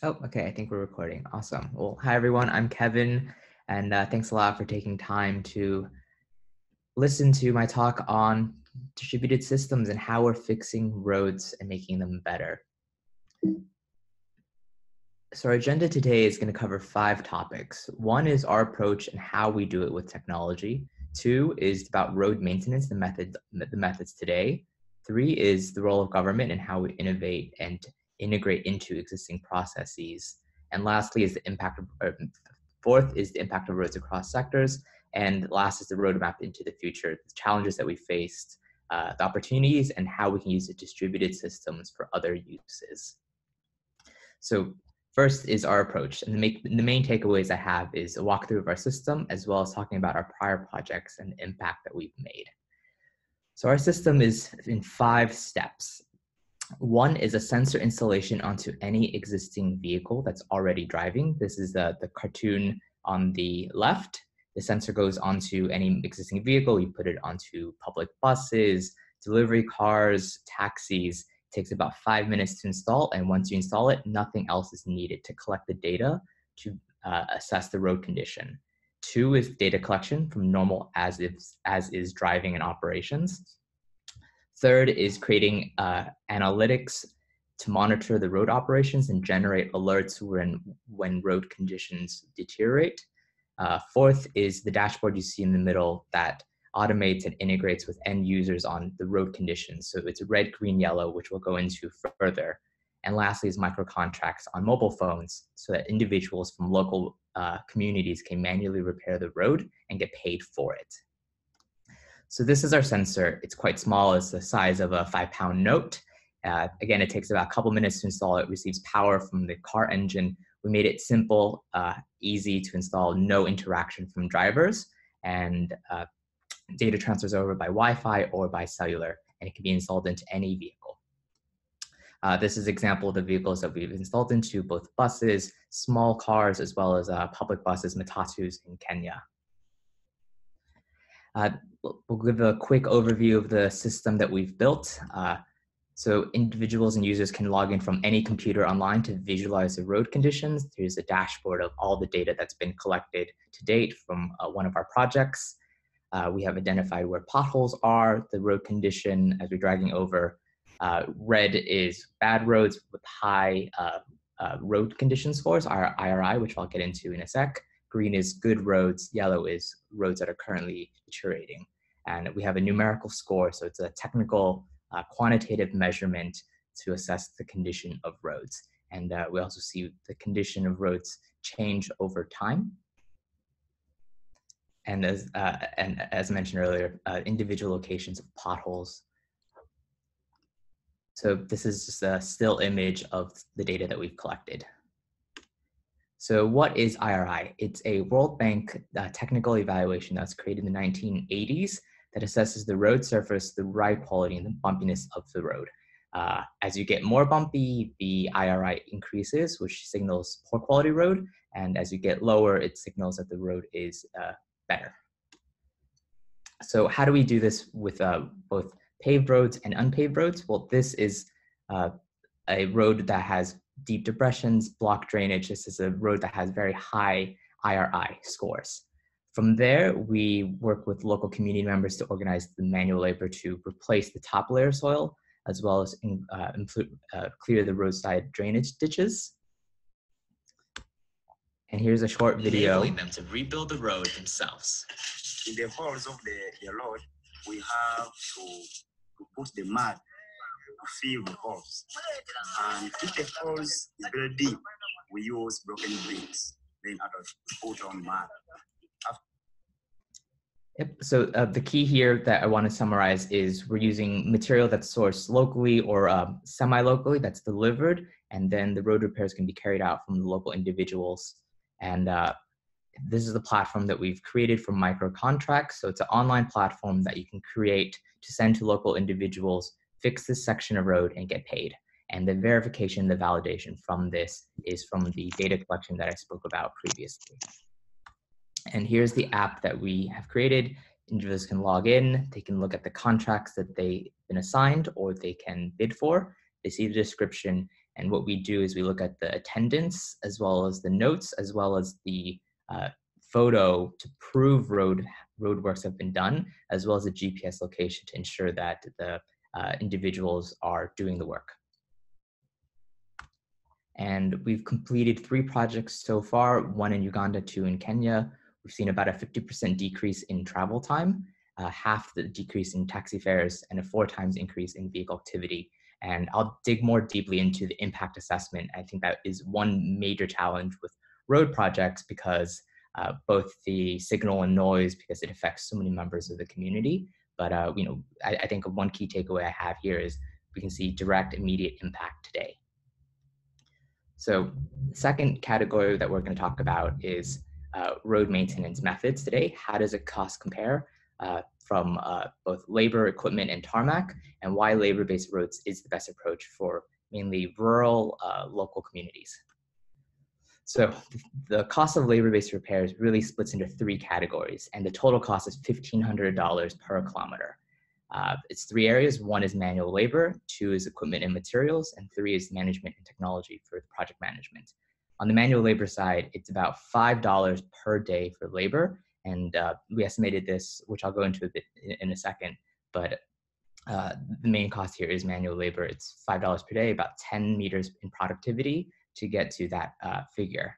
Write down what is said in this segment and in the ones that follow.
Oh, okay. I think we're recording. Awesome. Well, hi everyone. I'm Kevin, and thanks a lot for taking time to listen to my talk on distributed systems and how we're fixing roads and making them better. So our agenda today is going to cover 5 topics. One is our approach and how we do it with technology. 2 is about road maintenance, the methods today. 3 is the role of government and how we innovate and integrate into existing processes. And lastly is the impact of, fourth is the impact of roads across sectors. And last is the roadmap into the future, the challenges that we faced, the opportunities, and how we can use the distributed systems for other uses. So first is our approach. And the main takeaways I have is a walkthrough of our system, as well as talking about our prior projects and the impact that we've made. So our system is in 5 steps. 1 is a sensor installation onto any existing vehicle that's already driving. This is the cartoon on the left. The sensor goes onto any existing vehicle. You put it onto public buses, delivery cars, taxis. It takes about 5 minutes to install, and once you install it, nothing else is needed to collect the data to assess the road condition. 2 is data collection from normal as is driving and operations. 3rd is creating analytics to monitor the road operations and generate alerts when road conditions deteriorate. 4th is the dashboard you see in the middle that automates and integrates with end users on the road conditions. So it's red, green, yellow, which we'll go into further. And lastly is micro contracts on mobile phones so that individuals from local communities can manually repair the road and get paid for it. So this is our sensor. It's quite small. It's the size of a 5-pound note. Again, it takes about a couple minutes to install. It receives power from the car engine. We made it simple, easy to install, no interaction from drivers, and data transfers over by Wi-Fi or by cellular, and it can be installed into any vehicle. This is an example of the vehicles that we've installed into, both buses, small cars, as well as public buses, matatus in Kenya. We'll give a quick overview of the system that we've built. So individuals and users can log in from any computer online to visualize the road conditions. Here's a dashboard of all the data that's been collected to date from one of our projects. We have identified where potholes are, the road condition as we're driving over. Red is bad roads with high road condition scores, our IRI, which I'll get into in a sec. Green is good roads, yellow is roads that are currently deteriorating. And we have a numerical score, so it's a technical quantitative measurement to assess the condition of roads. And we also see the condition of roads change over time. And as mentioned earlier, individual locations of potholes. So this is just a still image of the data that we've collected. So what is IRI? It's a World Bank technical evaluation that's created in the 1980s that assesses the road surface, the ride quality, and the bumpiness of the road. As you get more bumpy, the IRI increases, which signals poor quality road. And as you get lower, it signals that the road is better. So how do we do this with both paved roads and unpaved roads? Well, this is a road that has deep depressions, block drainage. This is a road that has very high IRI scores. From there, we work with local community members to organize the manual labor to replace the top layer soil, as well as clear the roadside drainage ditches. And here's a short video. Enabling them to rebuild the road themselves. In the holes of the road, we have to put the mud to fill the holes. And if the holes is very deep, we use broken bricks, then put on mud. Yep. So the key here that I want to summarize is we're using material that's sourced locally or semi-locally that's delivered, and then the road repairs can be carried out from the local individuals. And this is the platform that we've created for micro contracts. So it's an online platform that you can create to send to local individuals, fix this section of road, and get paid. And the verification, the validation from this is from the data collection that I spoke about previously. And here's the app that we have created. Individuals can log in, they can look at the contracts that they've been assigned or they can bid for. They see the description, And what we do is we look at the attendance, as well as the notes, as well as the photo to prove roadworks have been done, as well as the GPS location to ensure that the individuals are doing the work. And we've completed 3 projects so far, 1 in Uganda, 2 in Kenya. We've seen about a 50% decrease in travel time, half the decrease in taxi fares, and a 4 times increase in vehicle activity. And I'll dig more deeply into the impact assessment. I think that is one major challenge with road projects, because both the signal and noise, because it affects so many members of the community. But I think one key takeaway I have here is we can see direct, immediate impact today. So the second category that we're going to talk about is road maintenance methods today. How does it cost compare from both labor, equipment, and tarmac, and why labor-based roads is the best approach for mainly rural local communities. So the cost of labor-based repairs really splits into 3 categories, and the total cost is $1,500 per kilometer. It's 3 areas. 1 is manual labor, 2 is equipment and materials, and 3 is management and technology for the project management. On the manual labor side, it's about $5 per day for labor, and we estimated this, which I'll go into a bit in a second, but the main cost here is manual labor. It's $5 per day, about 10 meters in productivity to get to that figure.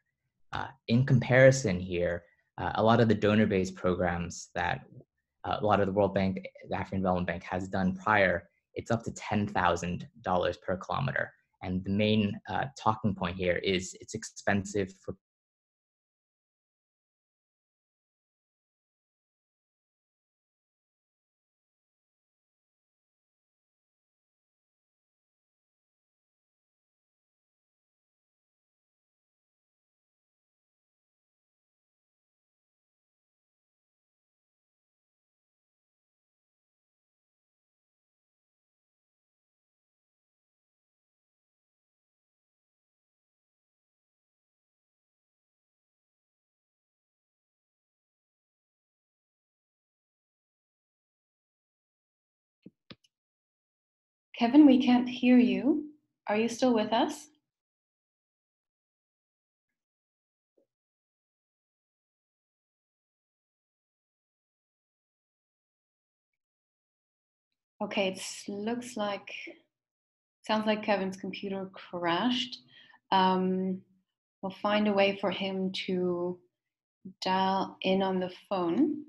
In comparison here, a lot of the donor-based programs that a lot of the World Bank, the African Development Bank has done prior, it's up to $10,000 per kilometer. And the main talking point here is it's expensive for Kevin, we can't hear you. Are you still with us? Okay, it sounds like Kevin's computer crashed. We'll find a way for him to dial in on the phone.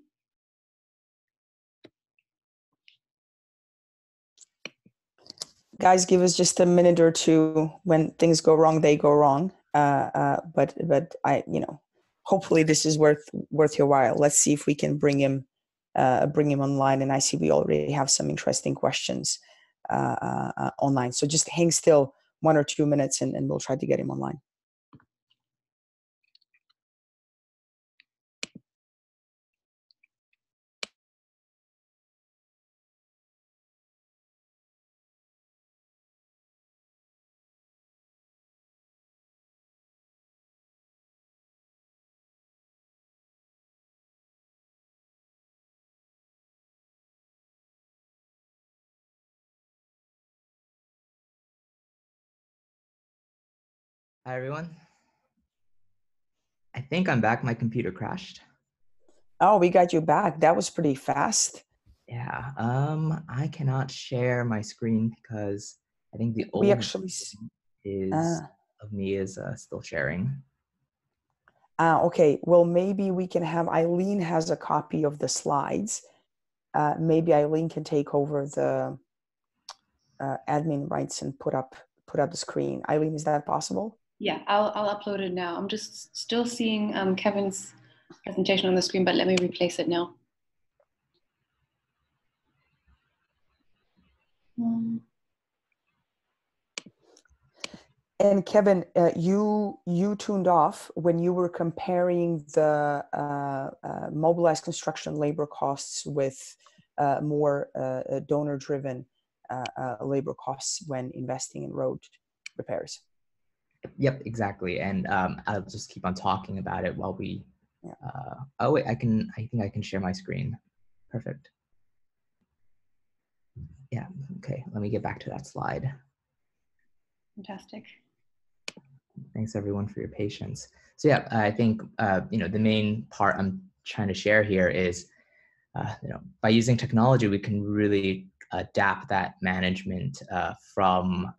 Guys, give us just a minute or two. When things go wrong, they go wrong. But I, hopefully this is worth your while. Let's see if we can bring him online. And I see we already have some interesting questions online. So just hang still 1 or 2 minutes, and we'll try to get him online. Hi, everyone. I think I'm back. My computer crashed. Oh, we got you back. That was pretty fast. Yeah. I cannot share my screen because I think the old we actually is of me is still sharing. Okay. Well, maybe we can have Eileen has a copy of the slides. Maybe Eileen can take over the admin rights and put up the screen. Eileen, is that possible? Yeah, I'll upload it now. I'm just still seeing Kevin's presentation on the screen, but let me replace it now. And Kevin, you tuned off when you were comparing the mobilized construction labor costs with more donor-driven labor costs when investing in road repairs. Yep, exactly. And I'll just keep on talking about it while we. Oh wait, I think I can share my screen. Perfect. Yeah. Okay. Let me get back to that slide. Fantastic. Thanks everyone for your patience. So yeah, I think the main part I'm trying to share here is by using technology, we can really adapt that management from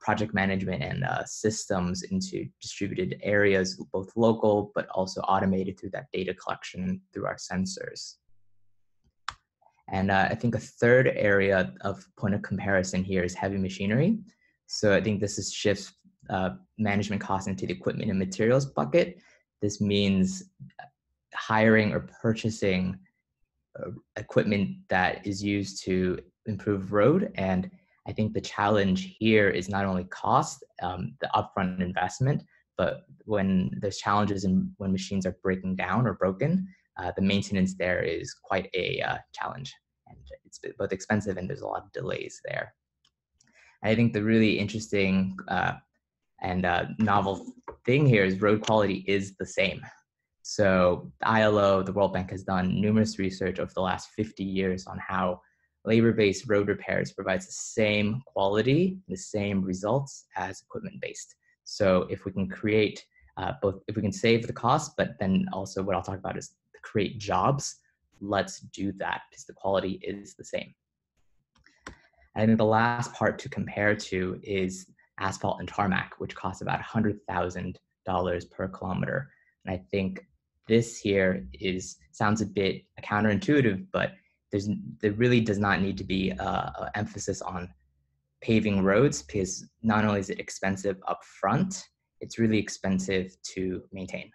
project management and systems into distributed areas, both local, but also automated through that data collection through our sensors. And I think a third area of point of comparison here is heavy machinery. So I think this is shifts management costs into the equipment and materials bucket. This means hiring or purchasing equipment that is used to improve road. And I think the challenge here is not only cost, the upfront investment, but when there's challenges and when machines are breaking down or broken, the maintenance there is quite a challenge. And it's both expensive and there's a lot of delays there. And I think the really interesting and novel thing here is road quality is the same. So the ILO, the World Bank, has done numerous research over the last 50 years on how labor-based road repairs provides the same quality, the same results as equipment-based. So if we can create both, if we can save the cost, but then also what I'll talk about is create jobs, let's do that because the quality is the same. And I think the last part to compare to is asphalt and tarmac, which costs about $100,000 per kilometer. And I think this here sounds a bit counterintuitive, but there really does not need to be an emphasis on paving roads because not only is it expensive up front, it's really expensive to maintain.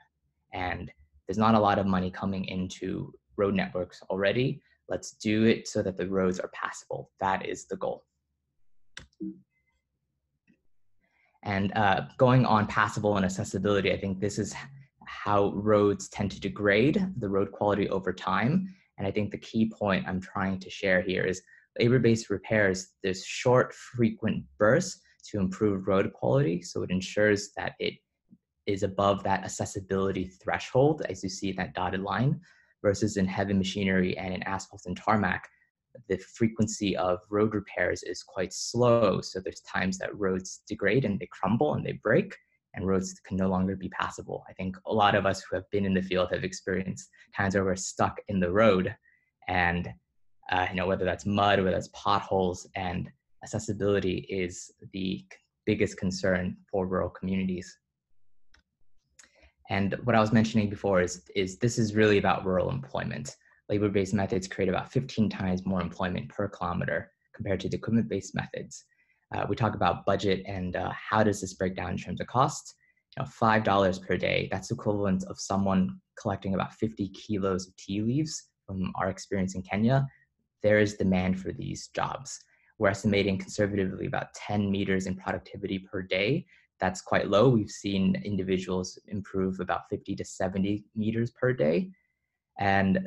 And there's not a lot of money coming into road networks already. Let's do it so that the roads are passable. That is the goal. And going on passable and accessibility, I think this is how roads tend to degrade the road quality over time. And I think the key point I'm trying to share here is labor-based repairs, there's short, frequent bursts to improve road quality. So it ensures that it is above that accessibility threshold, as you see that dotted line, versus in heavy machinery and in asphalt and tarmac, the frequency of road repairs is quite slow. So there's times that roads degrade and they crumble and they break and roads can no longer be passable. I think a lot of us who have been in the field have experienced times where we're stuck in the road and whether that's mud, whether that's potholes, and accessibility is the biggest concern for rural communities. And what I was mentioning before is this is really about rural employment. Labor-based methods create about 15 times more employment per kilometer compared to the equipment-based methods. We talk about budget and how does this break down in terms of cost? $5 per day, that's equivalent of someone collecting about 50 kilos of tea leaves from our experience in Kenya. There is demand for these jobs. We're estimating conservatively about 10 meters in productivity per day. That's quite low. We've seen individuals improve about 50 to 70 meters per day. And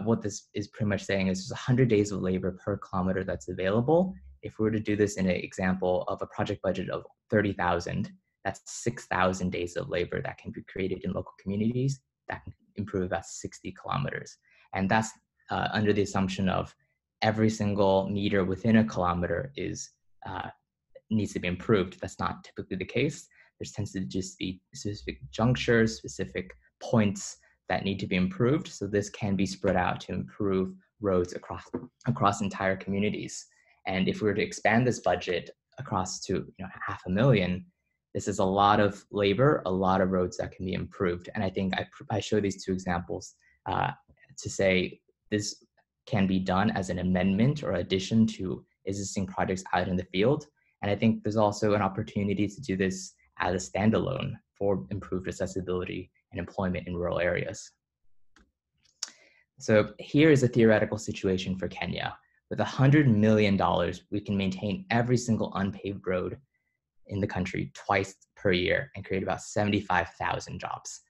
what this is pretty much saying is there's 100 days of labor per kilometer that's available. If we were to do this in an example of a project budget of 30,000, that's 6,000 days of labor that can be created in local communities that can improve about 60 kilometers. And that's under the assumption of every single meter within a kilometer needs to be improved. That's not typically the case. There tends to just be specific junctures, specific points that need to be improved. So this can be spread out to improve roads across entire communities. And if we were to expand this budget across to 500,000, this is a lot of labor, a lot of roads that can be improved. And I think I show these two examples to say this can be done as an amendment or addition to existing projects out in the field. And I think there's also an opportunity to do this as a standalone for improved accessibility and employment in rural areas. So here is a theoretical situation for Kenya. With $100 million, we can maintain every single unpaved road in the country twice per year and create about 75,000 jobs.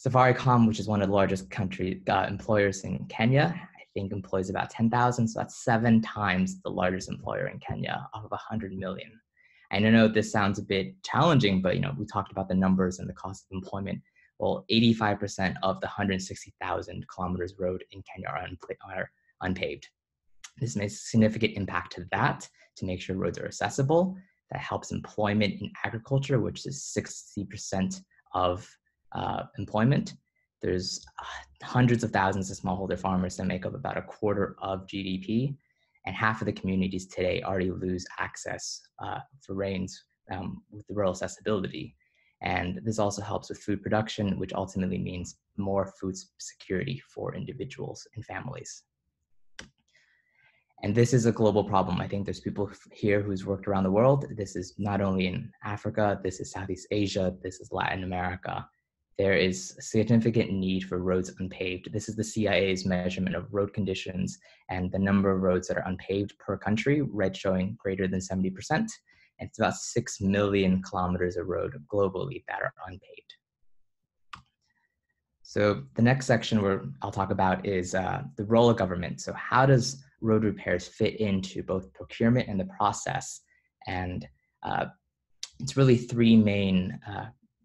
Safaricom, which is one of the largest employers in Kenya, I think employs about 10,000, so that's 7 times the largest employer in Kenya of 100 million. And I know this sounds a bit challenging, but we talked about the numbers and the cost of employment. Well, 85% of the 160,000 kilometers road in Kenya are unpaved. This makes a significant impact to that, to make sure roads are accessible. that helps employment in agriculture, which is 60% of employment. There's hundreds of thousands of smallholder farmers that make up about a quarter of GDP, and half of the communities today already lose access for rains with the rural accessibility. And this also helps with food production, which ultimately means more food security for individuals and families. And this is a global problem. I think there's people here who's worked around the world. This is not only in Africa, this is Southeast Asia, this is Latin America. There is a significant need for roads unpaved. This is the CIA's measurement of road conditions and the number of roads that are unpaved per country, red showing greater than 70%. And it's about 6 million kilometers of road globally that are unpaved. So the next section where I'll talk about is the role of government. So how does road repairs fit into both procurement and the process? And it's really three main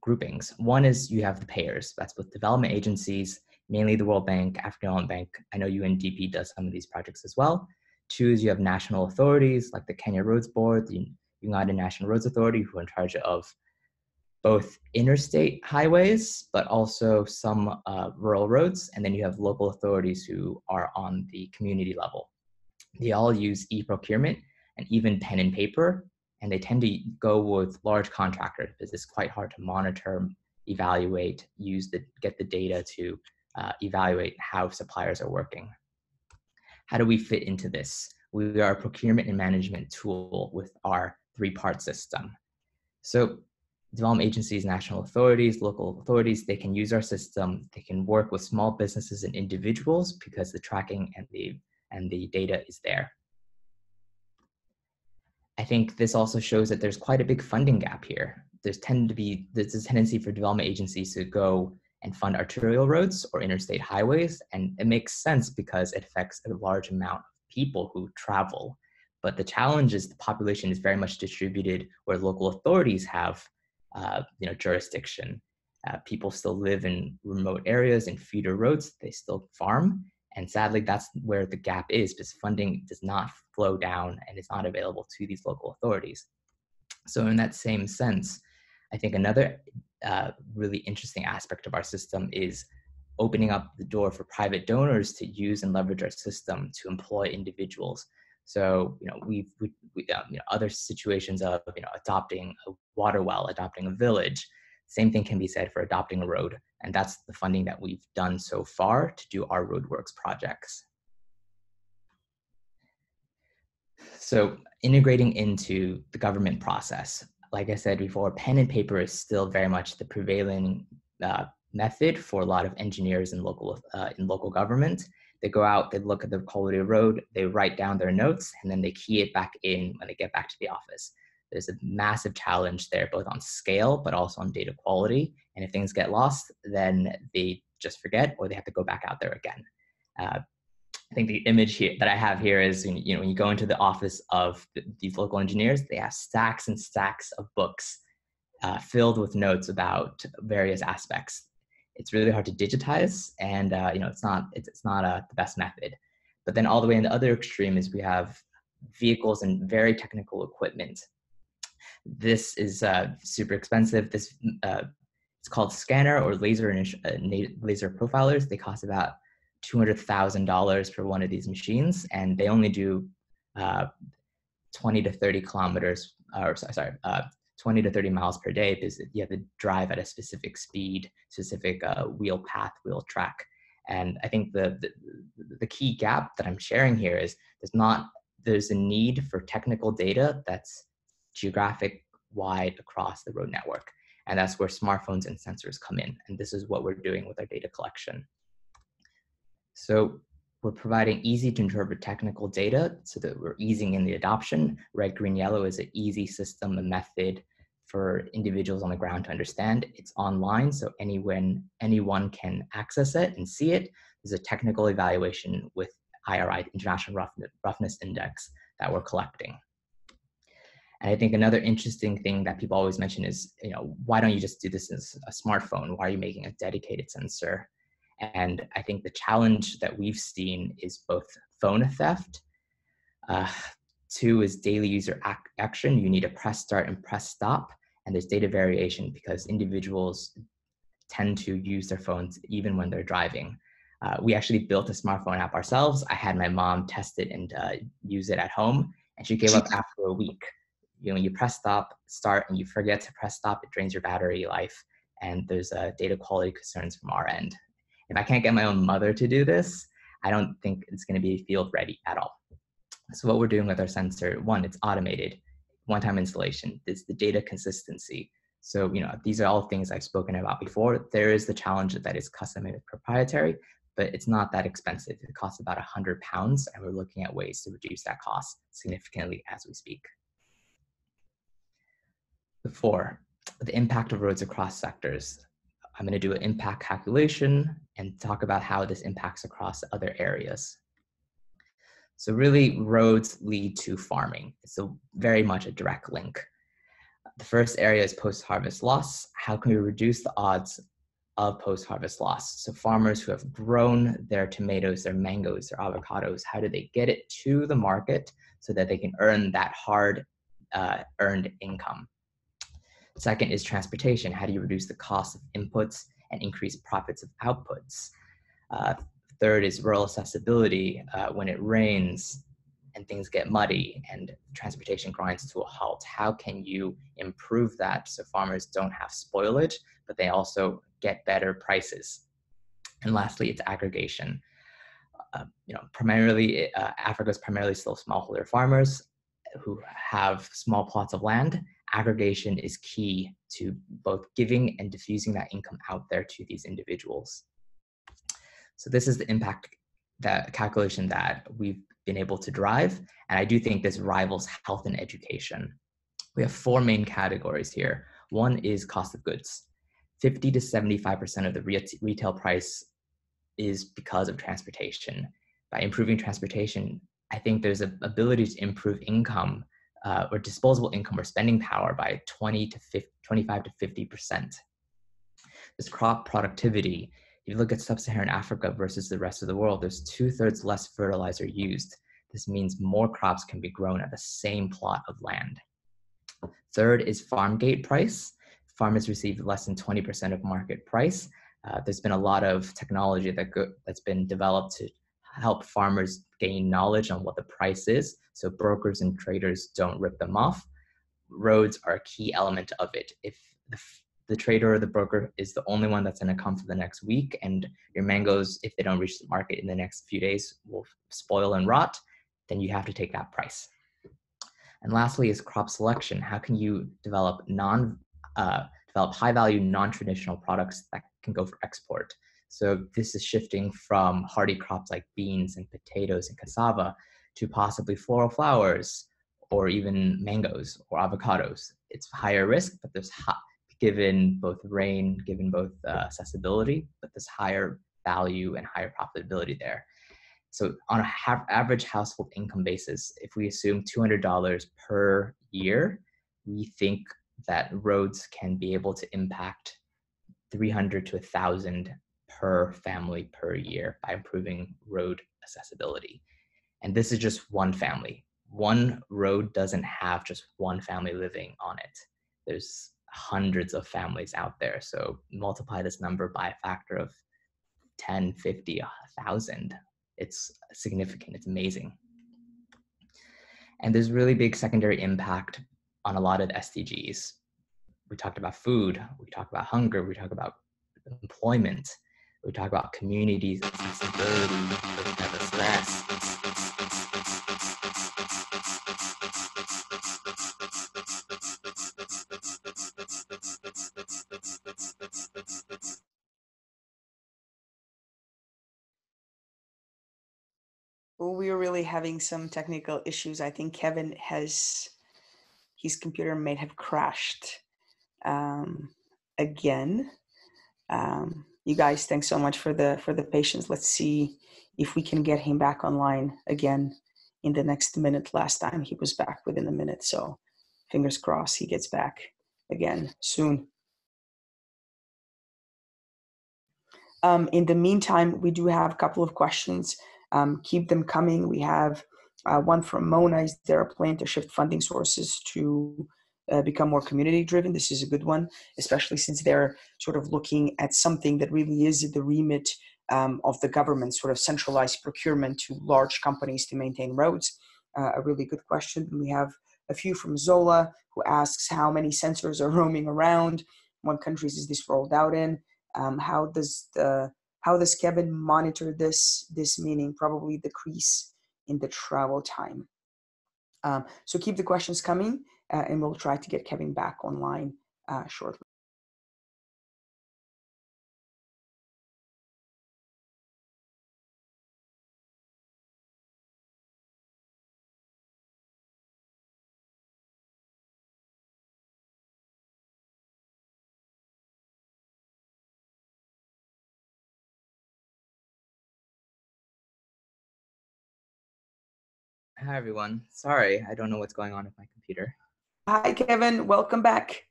groupings. One is you have the payers. That's both development agencies, mainly the World Bank, African Development Bank. I know UNDP does some of these projects as well. Two is you have national authorities like the Kenya Roads Board, the United National Roads Authority, who are in charge of both interstate highways, but also some rural roads. And then you have local authorities who are on the community level. They all use e-procurement and even pen and paper, and they tend to go with large contractors because it's quite hard to monitor, evaluate, get the data to evaluate how suppliers are working. How do we fit into this? We are a procurement and management tool with our three-part system. So development agencies, national authorities, local authorities, they can use our system. They can work with small businesses and individuals because the tracking and the data is there. I think this also shows that there's quite a big funding gap here. There's a tendency for development agencies to go and fund arterial roads or interstate highways, and it makes sense because it affects a large amount of people who travel. But the challenge is the population is very much distributed where local authorities have jurisdiction. People still live in remote areas and feeder roads, they still farm. And sadly, that's where the gap is because funding does not flow down and it's not available to these local authorities. So in that same sense, I think another really interesting aspect of our system is opening up the door for private donors to use and leverage our system to employ individuals. So, other situations of, adopting a water well, adopting a village, same thing can be said for adopting a road. And that's the funding that we've done so far to do our roadworks projects. So integrating into the government process, like I said before, pen and paper is still very much the prevailing method for a lot of engineers in local government. They go out, they look at the quality of road, they write down their notes, and then they key it back in when they get back to the office. There's a massive challenge there, both on scale, but also on data quality. And if things get lost, then they just forget, or they have to go back out there again. I think the image here that I have here is, when you go into the office of these local engineers, they have stacks and stacks of books filled with notes about various aspects. It's really hard to digitize, and it's not the best method. But then all the way in the other extreme is we have vehicles and very technical equipment. This is super expensive. This it's called scanner or laser profilers. They cost about $200,000 for one of these machines, and they only do 20 to 30 kilometers, 20 to 30 miles per day, because you have to drive at a specific speed, specific wheel path, wheel track. And I think the key gap that I'm sharing here is there's a need for technical data that's geographic wide across the road network. And that's where smartphones and sensors come in. And this is what we're doing with our data collection. So we're providing easy to interpret technical data so that we're easing in the adoption. Red, green, yellow is an easy system, a method for individuals on the ground to understand. It's online, so anyone can access it and see it. There's a technical evaluation with IRI, International Roughness Index, that we're collecting. And I think another interesting thing that people always mention is, why don't you just do this as a smartphone? Why are you making a dedicated sensor? And I think the challenge that we've seen is both phone theft. 2 is daily user action. You need to press start and press stop. And there's data variation because individuals tend to use their phones even when they're driving. We actually built a smartphone app ourselves. I had my mom test it and use it at home, and she gave up after a week. You know, you press stop, start, and you forget to press stop, it drains your battery life, and there's data quality concerns from our end. If I can't get my own mother to do this, I don't think it's going to be field ready at all. So what we're doing with our sensor, one, it's automated, one-time installation. It's the data consistency. So, you know, these are all things I've spoken about before. There is the challenge that it's custom-made proprietary, but it's not that expensive. It costs about £100, and we're looking at ways to reduce that cost significantly as we speak. The 4, the impact of roads across sectors. I'm going to do an impact calculation and talk about how this impacts across other areas. So really, roads lead to farming. It's very much a direct link. The first area is post-harvest loss. How can we reduce the odds of post-harvest loss? So farmers who have grown their tomatoes, their mangoes, their avocados, how do they get it to the market so that they can earn that hard earned income? Second is transportation. How do you reduce the cost of inputs and increase profits of outputs? Third is rural accessibility. When it rains and things get muddy and transportation grinds to a halt, how can you improve that so farmers don't have spoilage, but they also get better prices? And lastly, it's aggregation. You know, primarily, Africa is primarily still smallholder farmers who have small plots of land. Aggregation is key to both giving and diffusing that income out there to these individuals. So this is the impact, that calculation that we've been able to drive. And I do think this rivals health and education. We have 4 main categories here. One is cost of goods. 50 to 75% of the retail price is because of transportation. By improving transportation, I think there's an ability to improve income or disposable income or spending power by 25 to 50%. This crop productivity, if you look at sub-Saharan Africa versus the rest of the world, there's 2/3 less fertilizer used. This means more crops can be grown at the same plot of land. Third is farm gate price. Farmers receive less than 20% of market price. There's been a lot of technology that's been developed to help farmers gain knowledge on what the price is, so brokers and traders don't rip them off. Roads are a key element of it. If the trader or the broker is the only one that's going to come for the next week, and your mangoes, if they don't reach the market in the next few days, will spoil and rot, then you have to take that price. And lastly is crop selection. How can you develop high-value, non-traditional products that can go for export? So this is shifting from hardy crops like beans and potatoes and cassava to possibly floral flowers or even mangoes or avocados. It's higher risk, but there's given both rain, given both accessibility, but there's higher value and higher profitability there. So on an average household income basis, if we assume $200 per year, we think that roads can be able to impact 300 to 1,000 per family per year by improving road accessibility. And this is just one family. One road doesn't have just one family living on it. There's hundreds of families out there. So multiply this number by a factor of 10, 50, 1,000. It's significant, it's amazing. And there's really big secondary impact on a lot of SDGs. We talked about food, we talked about hunger, we talked about employment, we talk about communities, accessibility, stress. Well, we are really having some technical issues. I think Kevin his computer may have crashed again. You guys, thanks so much for the patience. Let's see if we can get him back online again in the next minute. Last time he was back within a minute, so fingers crossed he gets back again soon. In the meantime, we do have a couple of questions. Keep them coming. We have One from Mona: is there a plan to shift funding sources to become more community driven? This is a good one, especially since they're sort of looking at something that really is the remit of the government, sort of centralized procurement to large companies to maintain roads. A really good question. We have a few from Zola, who asks how many sensors are roaming around, what countries is this rolled out in, how does Kevin monitor this, meaning probably decrease in the travel time. So keep the questions coming, and we'll try to get Kevin back online shortly. Hi, everyone. Sorry, I don't know what's going on with my computer. Hi, Kevin. Welcome back.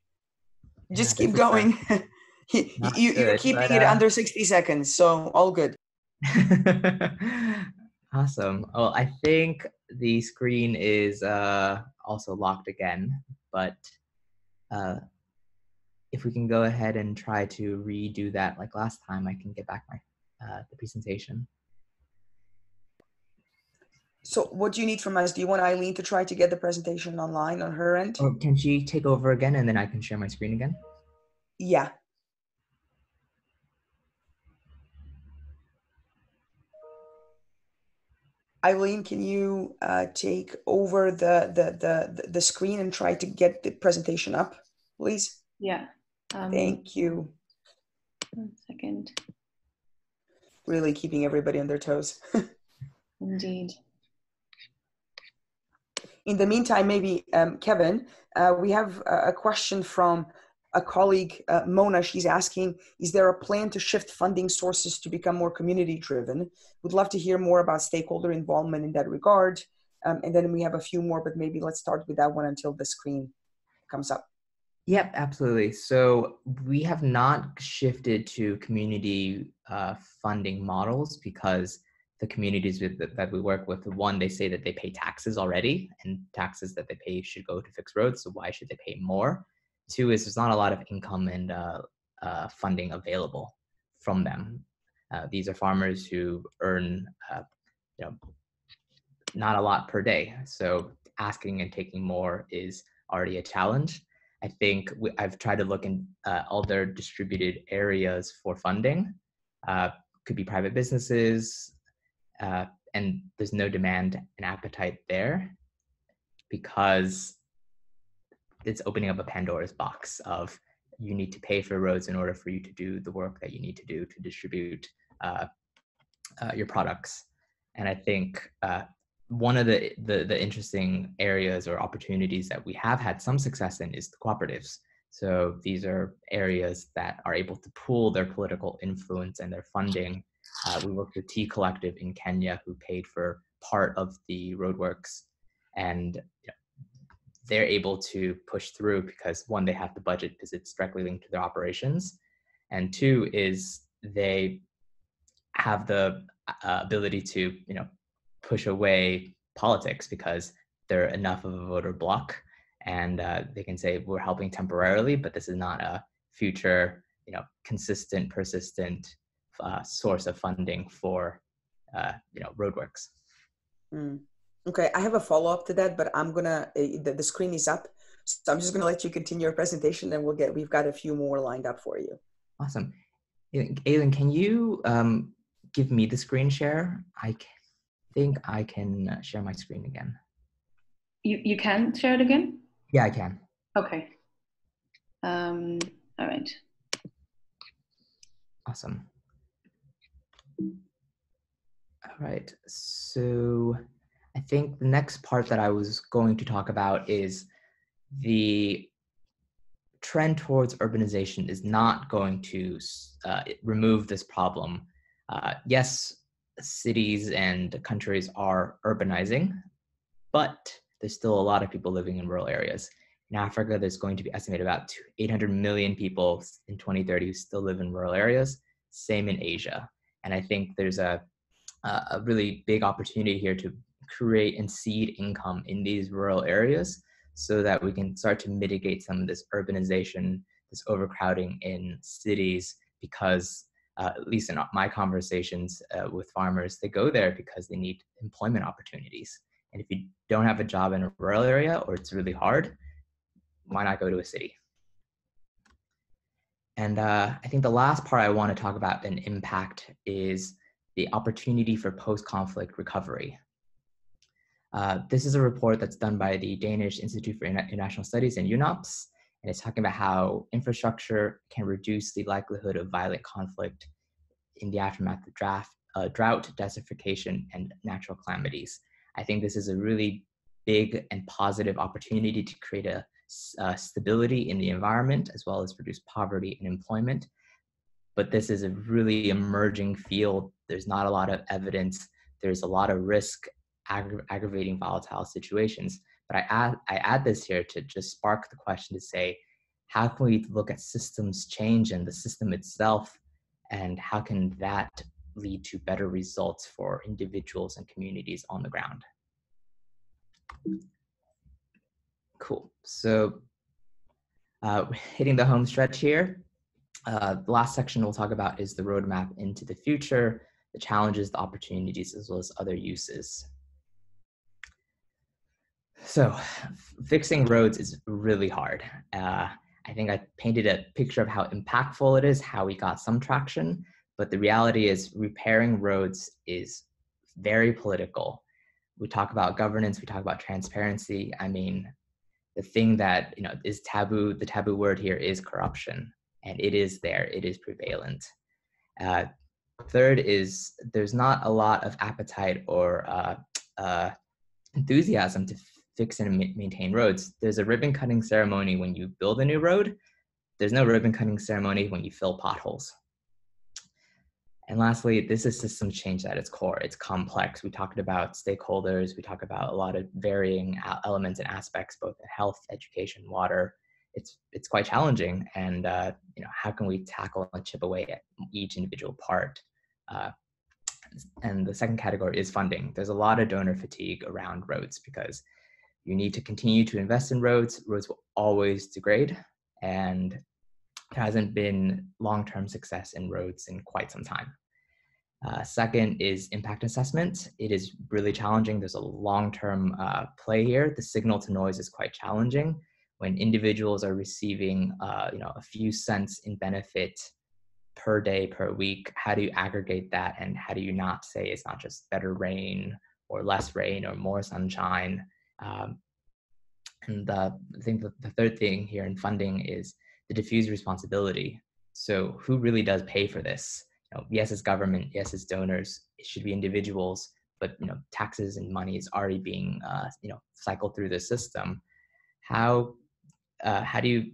Just keep going. You're keeping it under 60 seconds, so all good. Awesome. Well, I think the screen is also locked again, but if we can go ahead and try to redo that like last time, I can get back my the presentation. So what do you need from us? Do you want Eileen to try to get the presentation online on her end? Or can she take over again and then I can share my screen again? Yeah. Eileen, can you take over the screen and try to get the presentation up, please? Yeah. Thank you. 1 second. Really keeping everybody on their toes. Indeed. In the meantime, maybe, Kevin, we have a question from a colleague, Mona. She's asking, is there a plan to shift funding sources to become more community driven? Would love to hear more about stakeholder involvement in that regard. And then we have a few more, but maybe let's start with that one until the screen comes up. Yep, absolutely. So we have not shifted to community funding models because the communities that we work with, one, they say that they pay taxes already, and taxes that they pay should go to fix roads, so why should they pay more? Two is there's not a lot of income and funding available from them. These are farmers who earn not a lot per day, so asking and taking more is already a challenge. I think I've tried to look in other distributed areas for funding. Could be private businesses, and there's no demand and appetite there because it's opening up a Pandora's box of you need to pay for roads in order for you to do the work that you need to do to distribute your products. And I think one of the interesting areas or opportunities that we have had some success in is the cooperatives. So these are areas that are able to pool their political influence and their funding. We worked with Tea Collective in Kenya, who paid for part of the roadworks, and they're able to push through because, one, they have the budget because it's directly linked to their operations, and two is they have the ability to push away politics because they're enough of a voter bloc, and they can say we're helping temporarily, but this is not a future consistent, persistent source of funding for roadworks. Okay, I have a follow-up to that, but I'm gonna the screen is up, so I'm just gonna let you continue your presentation, and we've got a few more lined up for you. Awesome. Aileen, can you give me the screen share? I think I can share my screen again. You can share it again? Yeah, I can. Okay. All right. Awesome. All right. So I think the next part that I was going to talk about is the trend towards urbanization is not going to remove this problem. Yes, cities and countries are urbanizing, but there's still a lot of people living in rural areas. In Africa, there's going to be estimated about 800 million people in 2030 who still live in rural areas. Same in Asia. And I think there's a really big opportunity here to create and seed income in these rural areas so that we can start to mitigate some of this urbanization, this overcrowding in cities, because at least in my conversations with farmers, they go there because they need employment opportunities. And if you don't have a job in a rural area or it's really hard, why not go to a city? And I think the last part I want to talk about in impact is the opportunity for post-conflict recovery. This is a report that's done by the Danish Institute for International Studies and UNOPS, and it's talking about how infrastructure can reduce the likelihood of violent conflict in the aftermath of drought, desertification, and natural calamities. I think this is a really big and positive opportunity to create a stability in the environment, as well as reduce poverty and employment. But this is a really emerging field. There's not a lot of evidence. There's a lot of risk aggravating volatile situations. But I add this here to just spark the question to say, how can we look at systems change and the system itself, and how can that lead to better results for individuals and communities on the ground? Cool. So hitting the home stretch here. The last section we'll talk about is the roadmap into the future, the challenges, the opportunities, as well as other uses. So fixing roads is really hard. I think I painted a picture of how impactful it is, how we got some traction, but the reality is repairing roads is very political. We talk about governance, we talk about transparency. I mean, the thing that is taboo, the taboo word here is corruption, and it is there, it is prevalent. Third is there's not a lot of appetite or enthusiasm to fix and maintain roads. There's a ribbon cutting ceremony when you build a new road. There's no ribbon cutting ceremony when you fill potholes. And lastly, this is system change at its core. It's complex. We talked about stakeholders. We talk about a lot of varying elements and aspects, both in health, education, water. It's quite challenging. And how can we tackle and chip away at each individual part? And the second category is funding. There's a lot of donor fatigue around roads because you need to continue to invest in roads. Roads will always degrade, and there hasn't been long-term success in roads in quite some time. Second is impact assessment. It is really challenging. There's a long-term play here. The signal to noise is quite challenging. When individuals are receiving a few cents in benefit per day, per week, how do you aggregate that? And how do you not say it's not just better rain or less rain or more sunshine? And I think the third thing here in funding is the diffuse responsibility. So who really does pay for this? Yes, it's government. Yes, it's donors. It should be individuals. But taxes and money is already being cycled through the system. How do you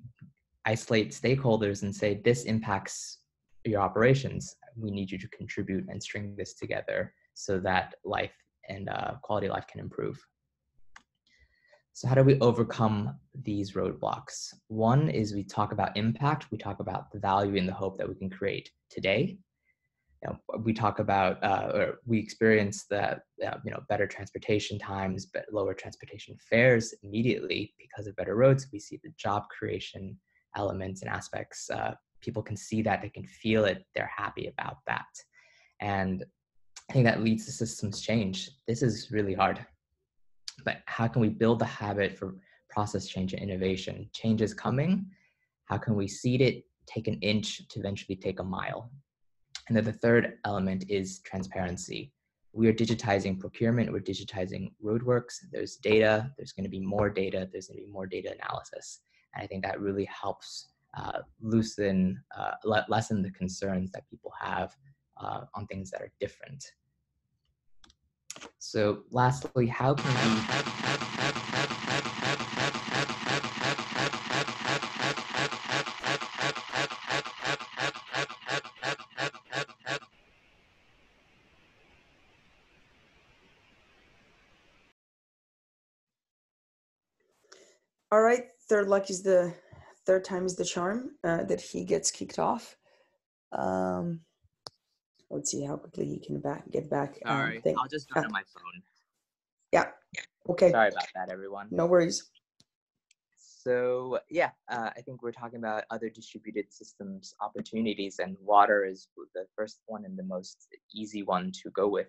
isolate stakeholders and say this impacts your operations? We need you to contribute and string this together so that life and quality of life can improve. So how do we overcome these roadblocks? One is we talk about impact. We talk about the value and the hope that we can create today. We talk about, or we experience that, better transportation times, but lower transportation fares immediately because of better roads. We see the job creation elements and aspects. People can see that, they can feel it, they're happy about that. And I think that leads to systems change. This is really hard. But how can we build the habit for process change and innovation? Change is coming. How can we seed it, take an inch to eventually take a mile? And then the third element is transparency. We are digitizing procurement, we're digitizing roadworks. There's data, there's going to be more data, there's going to be more data analysis. And I think that really helps lessen the concerns that people have on things that are different. So lastly, how can we All right, third time is the charm that he gets kicked off. Let's see how quickly he can get back. Sorry, I'll just run on my phone. Yeah. Okay. Sorry about that, everyone. No worries. So yeah, I think we're talking about other distributed systems opportunities, and water is the first one and the most easy one to go with.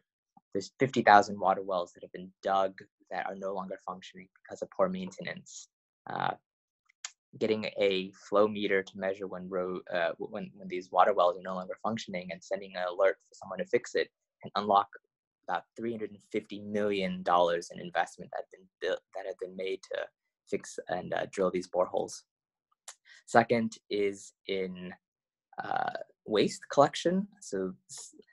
There's 50,000 water wells that have been dug that are no longer functioning because of poor maintenance. Getting a flow meter to measure when these water wells are no longer functioning and sending an alert for someone to fix it can unlock about $350 million in investment that have been made to fix and drill these boreholes. Second is in waste collection, so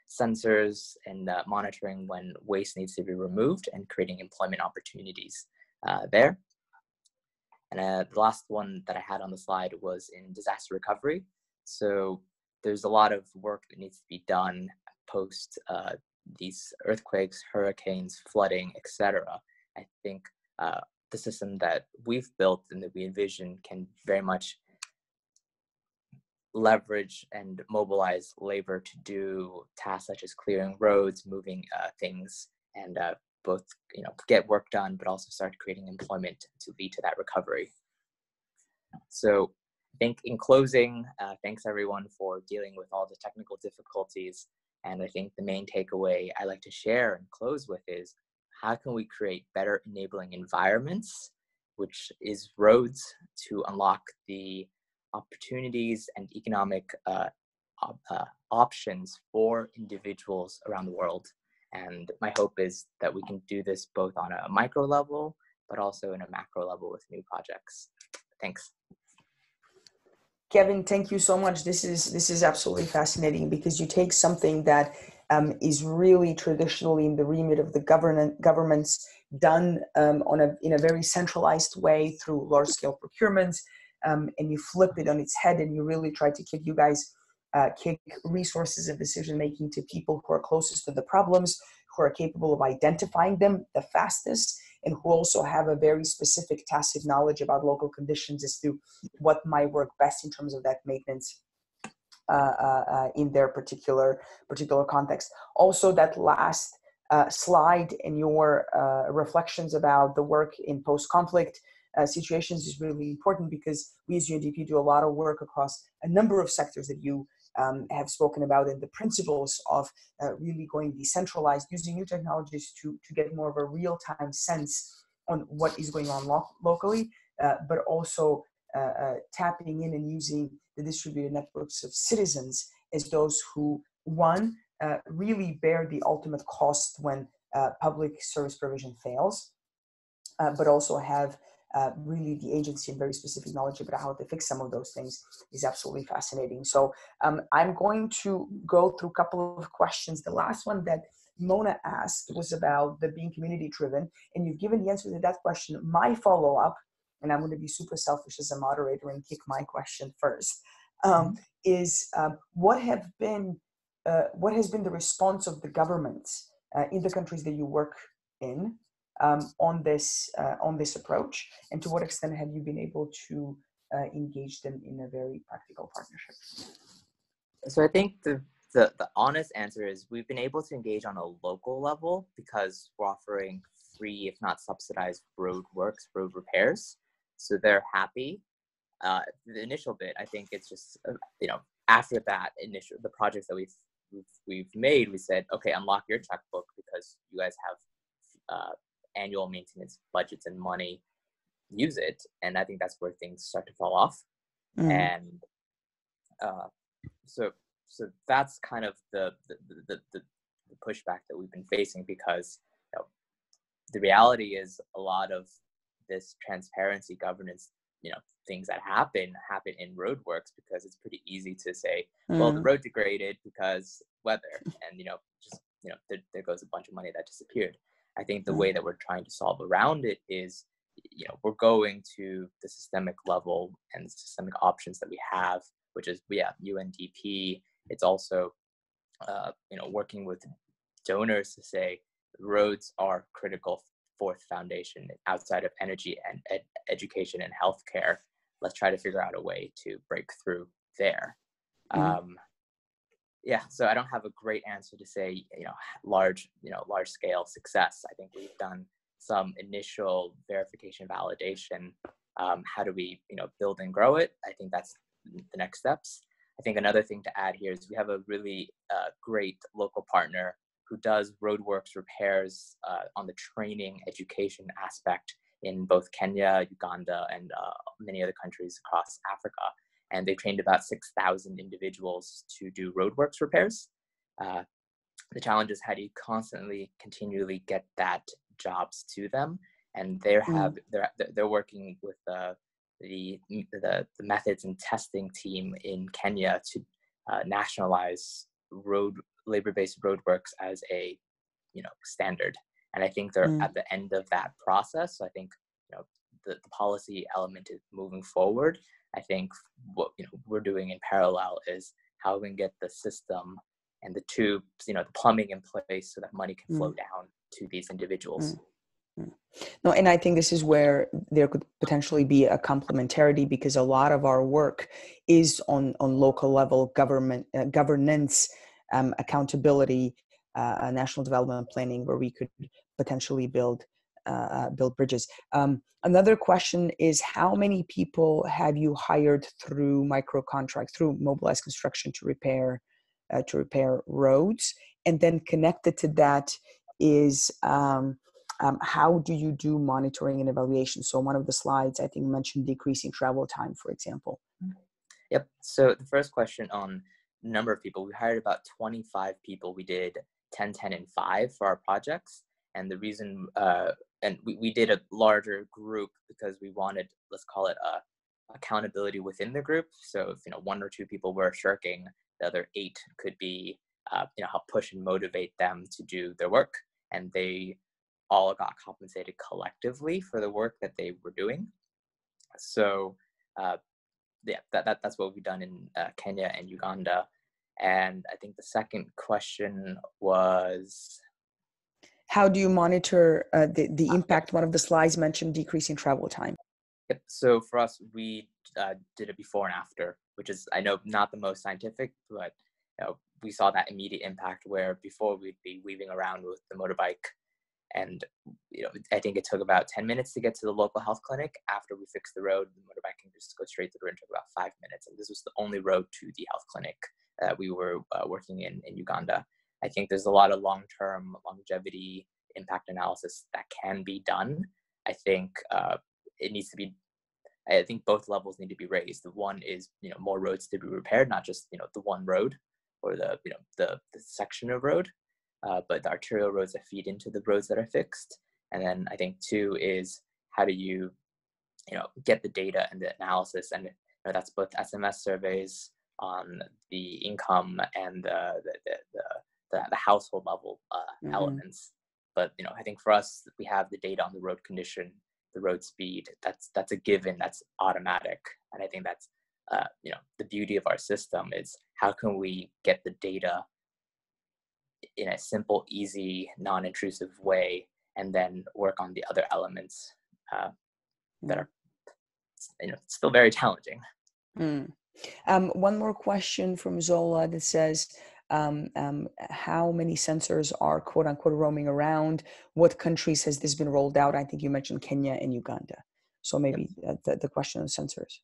sensors and monitoring when waste needs to be removed and creating employment opportunities there. And the last one that I had on the slide was in disaster recovery. So there's a lot of work that needs to be done post these earthquakes, hurricanes, flooding, etc. I think the system that we've built and that we envision can very much leverage and mobilize labor to do tasks such as clearing roads, moving things, and both get work done, but also start creating employment to lead to that recovery. So I think in closing, thanks everyone for dealing with all the technical difficulties. And I think the main takeaway I like to share and close with is how can we create better enabling environments, which is roads, to unlock the opportunities and economic options for individuals around the world. And my hope is that we can do this both on a micro level, but also in a macro level with new projects. Thanks. Kevin, thank you so much. This is absolutely fascinating because you take something that is really traditionally in the remit of the governments done in a very centralized way through large scale procurements, and you flip it on its head and you really try to kick resources of decision making to people who are closest to the problems, who are capable of identifying them the fastest, and who also have a very specific tacit knowledge about local conditions as to what might work best in terms of that maintenance in their particular context. Also, that last slide in your reflections about the work in post-conflict situations is really important because we as UNDP do a lot of work across a number of sectors that you have spoken about, and the principles of really going decentralized, using new technologies to get more of a real-time sense on what is going on locally, but also tapping in and using the distributed networks of citizens as those who, one, really bear the ultimate cost when public service provision fails, but also have really the agency and very specific knowledge about how to fix some of those things is absolutely fascinating. So I'm going to go through a couple of questions. The last one that Mona asked was about the being community driven, and you've given the answer to that question. My follow-up, and I'm going to be super selfish as a moderator and kick my question first, is what has been the response of the governments in the countries that you work in on this approach, and to what extent have you been able to engage them in a very practical partnership? So I think the honest answer is we've been able to engage on a local level because we're offering free, if not subsidized, roadworks, road repairs. So they're happy. The initial bit, I think it's just after that the projects that we've made, we said, okay, unlock your checkbook because you guys have annual maintenance budgets and money, use it. And I think that's where things start to fall off. And so that's kind of the pushback that we've been facing, because the reality is a lot of this transparency governance things that happen in roadworks, because it's pretty easy to say, well, the road degraded because weather, and there goes a bunch of money that disappeared. I think the way that we're trying to solve around it is, we're going to the systemic level and the systemic options that we have, which is UNDP. It's also working with donors to say roads are critical fourth foundation outside of energy and education and healthcare. Let's try to figure out a way to break through there. So I don't have a great answer to say large scale success. I think we've done some initial verification validation. How do we, build and grow it? I think that's the next steps. I think another thing to add here is we have a really great local partner who does roadworks repairs on the training education aspect in both Kenya, Uganda, and many other countries across Africa. And they've trained about 6,000 individuals to do roadworks repairs. The challenge is, how do you continually get that jobs to them? And they're working with the methods and testing team in Kenya to nationalize labor-based roadworks as a standard. And I think they're at the end of that process. So I think the policy element is moving forward. I think what we're doing in parallel is how we can get the system and the tubes, the plumbing in place so that money can flow down to these individuals. No, and I think this is where there could potentially be a complementarity, because a lot of our work is on local level governance, accountability, national development planning, where we could potentially build bridges. Another question is, how many people have you hired through micro contracts, through Mobilized Construction, to repair roads? And then connected to that is, how do you do monitoring and evaluation? So one of the slides, I think, mentioned decreasing travel time, for example. Yep. So the first question on number of people, we hired about 25 people. We did 10, 10, and 5 for our projects. And the reason, and we did a larger group because we wanted, let's call it accountability within the group. So if 1 or 2 people were shirking, the other 8 could be, help push and motivate them to do their work. And they all got compensated collectively for the work that they were doing. So that's what we've done in Kenya and Uganda. And I think the second question was, how do you monitor the impact? One of the slides mentioned decreasing travel time. Yep. So for us, we did a before and after, which is, I know, not the most scientific, but we saw that immediate impact where before we'd be weaving around with the motorbike. And I think it took about 10 minutes to get to the local health clinic. After we fixed the road, the motorbike can just go straight through and took about 5 minutes. And this was the only road to the health clinic that we were working in Uganda. I think there's a lot of long-term longevity impact analysis that can be done. I think it needs to be, I think both levels need to be raised. The one is, more roads to be repaired, not just, the one road or the section of road. But the arterial roads that feed into the roads that are fixed. And then I think 2 is, how do you, get the data and the analysis, and that's both SMS surveys on the income and the household level elements. But I think for us, we have the data on the road condition, the road speed. That's a given. That's automatic. And I think that's the beauty of our system is, how can we get the data in a simple, easy, non-intrusive way, and then work on the other elements that are still very challenging. One more question from Zola that says, how many sensors are quote unquote roaming around? What countries has this been rolled out? I think you mentioned Kenya and Uganda. So maybe the question on sensors.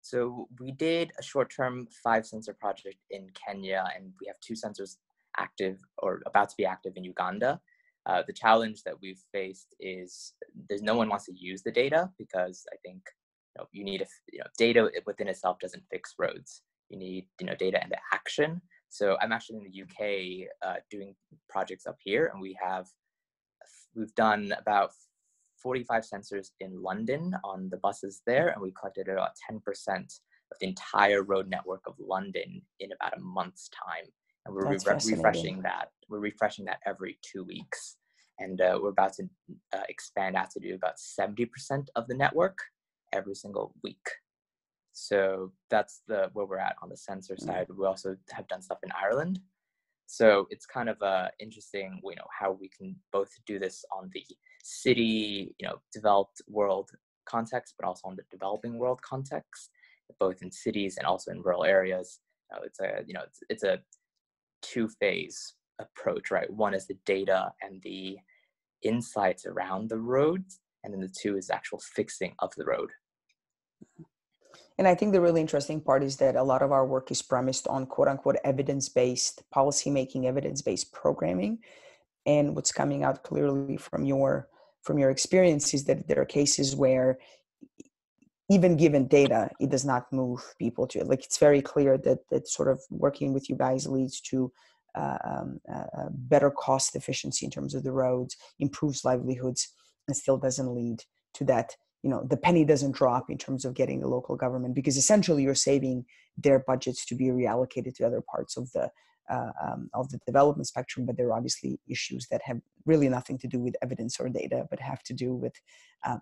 So we did a short-term 5 sensor project in Kenya, and we have 2 sensors active or about to be active in Uganda. The challenge that we've faced is there's no one wants to use the data, because I think you need data within itself doesn't fix roads. You need data and the action. So I'm actually in the UK doing projects up here, and we've done about 45 sensors in London on the buses there, and we collected about 10% of the entire road network of London in about a month's time. And we're refreshing that. We're refreshing that every 2 weeks. And we're about to expand out to do about 70% of the network every single week. So that's where we're at on the sensor side. We also have done stuff in Ireland. So it's kind of interesting, how we can both do this on the city, developed world context, but also on the developing world context, both in cities and also in rural areas. It's a 2-phase approach, right? One is the data and the insights around the roads, and then the 2 is actual fixing of the road. And I think the really interesting part is that a lot of our work is premised on quote unquote evidence-based policymaking, evidence-based programming. And what's coming out clearly from your experience is that there are cases where even given data, it does not move people to, like, it's very clear that sort of working with you guys leads to better cost efficiency in terms of the roads, improves livelihoods, and still doesn't lead to that, the penny doesn't drop in terms of getting the local government, because essentially you're saving their budgets to be reallocated to other parts of the development spectrum. But there are obviously issues that have really nothing to do with evidence or data, but have to do with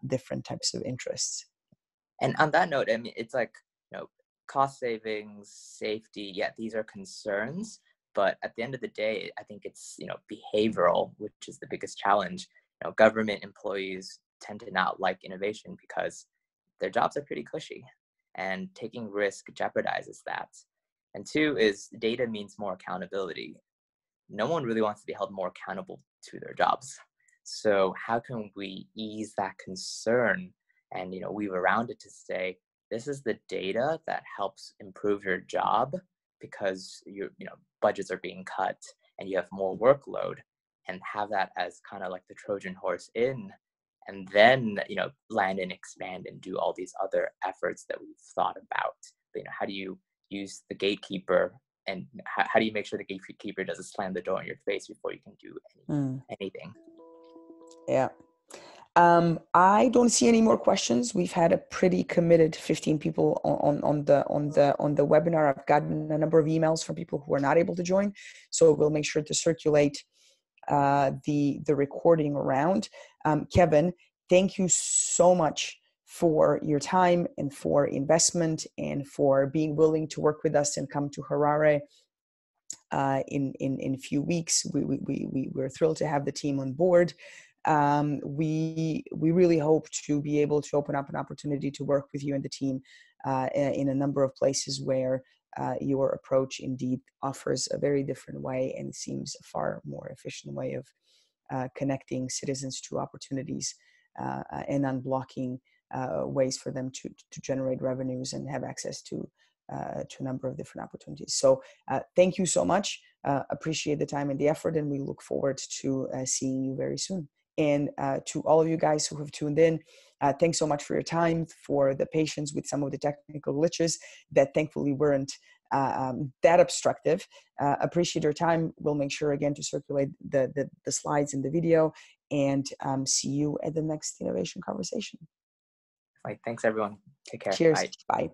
different types of interests. And on that note, I mean, it's like, cost savings, safety, yeah, these are concerns. But at the end of the day, I think it's, behavioral, which is the biggest challenge. Government employees tend to not like innovation because their jobs are pretty cushy, and taking risk jeopardizes that. And 2 is data means more accountability. No one really wants to be held more accountable to their jobs. So how can we ease that concern and, weave around it to say, this is the data that helps improve your job because your, budgets are being cut and you have more workload, and have that as kind of like the Trojan horse in, and then, land and expand and do all these other efforts that we've thought about. But, how do you use the gatekeeper, and how do you make sure the gatekeeper doesn't slam the door in your face before you can do anything? Yeah. I don't see any more questions. We've had a pretty committed 15 people on the webinar. I've gotten a number of emails from people who are not able to join, so we'll make sure to circulate the recording around. Kevin, thank you so much for your time and for investment and for being willing to work with us and come to Harare in a few weeks. We're thrilled to have the team on board. We really hope to be able to open up an opportunity to work with you and the team in a number of places where your approach indeed offers a very different way and seems a far more efficient way of connecting citizens to opportunities and unblocking ways for them to generate revenues and have access to a number of different opportunities. So thank you so much. Appreciate the time and the effort, and we look forward to seeing you very soon. And to all of you guys who have tuned in, thanks so much for your time, for the patience with some of the technical glitches that thankfully weren't that obstructive. Appreciate your time. We'll make sure again to circulate the slides in the video, and see you at the next innovation conversation. Thanks everyone. Take care. Cheers. Bye. Bye.